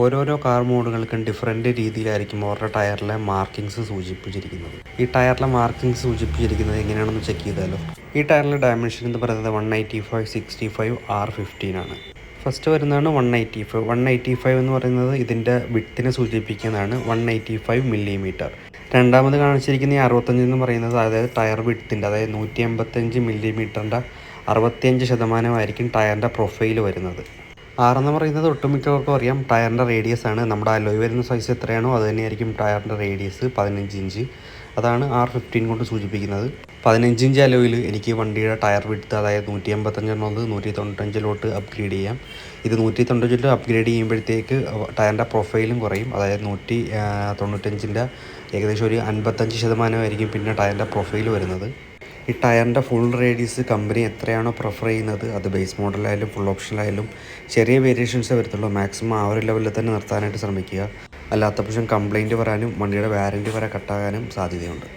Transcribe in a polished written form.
ഓരോരോ car മോഡുകൾക്കും different രീതിയിലായിരിക്കും അവരുടെ ടയറിലെ മാർക്കിങ്സ് സൂചിപ്പിച്ചിരിക്കുന്നത്. ഈ ടയറിലെ മാർക്കിങ്സ് സൂചിപ്പിച്ചിരിക്കുന്നത് എങ്ങനെയാണെന്ന് ചെക്ക് ചെയ്താലോ. ഈ ടയറിലെ ഡയമെൻഷൻ എന്ന് പറയുന്നത് 185/65 R15 ആണ്. ഫസ്റ്റ് വരുന്നതാണ് 185. 185 എന്ന് പറയുന്നത് ഇതിൻ്റെ വിഡ്ത്തിനെ സൂചിപ്പിക്കുന്നതാണ്. 185 മില്ലിമീറ്റർ. രണ്ടാമത് കാണിച്ചിരിക്കുന്ന ഈ 65 എന്ന് പറയുന്നത് അതായത് ടയർ വിഡ്ത്തിൻ്റെ, അതായത് 185 മില്ലിമീറ്ററിൻ്റെ 65% ടയറിൻ്റെ പ്രൊഫൈൽ വരുന്നത്. 6 എന്ന് പറയുന്നത് ഒട്ടുമിക്കവർക്കും അറിയാം ടയറിൻ്റെ റേഡിയസ് ആണ്. നമ്മുടെ അലോയ് വരുന്ന സൈസ് എത്രയാണോ അത് തന്നെയായിരിക്കും ടയറിൻ്റെ റേഡിയസ്, 15 ഇഞ്ച്. അതാണ് R15 കൊണ്ട് സൂചിപ്പിക്കുന്നത്. 15 ഇഞ്ച് അലോയിൽ എനിക്ക് വണ്ടിയുടെ ടയർ വിഡ്ത്ത് അതായത് 185 എന്നുള്ളത് 195 അപ്ഗ്രേഡ് ചെയ്യാം. ഇത് 195 അപ്ഗ്രേഡ് ചെയ്യുമ്പോഴത്തേക്ക് ടയറിൻ്റെ പ്രൊഫൈലും കുറയും. അതായത് 195 ഏകദേശം ഒരു 55% പിന്നെ ടയറിൻ്റെ പ്രൊഫൈൽ വരുന്നത്. ഈ ടയറിൻ്റെ ഫുൾ റേഡിയസ് കമ്പനി എത്രയാണോ പ്രിഫർ ചെയ്യുന്നത്, അത് ബേസ് മോഡലായാലും ഫുൾ ഓപ്ഷനിലായാലും ചെറിയ വേരിയേഷൻസേ വരത്തുള്ളൂ. മാക്സിമം ആ ഒരു ലെവലിൽ തന്നെ നിർത്താനായിട്ട് ശ്രമിക്കുക. അല്ലാത്ത പക്ഷം കംപ്ലൈൻറ്റ് വരാനും വണ്ടിയുടെ വാറൻറ്റി വരെ കട്ടാകാനും സാധ്യതയുണ്ട്.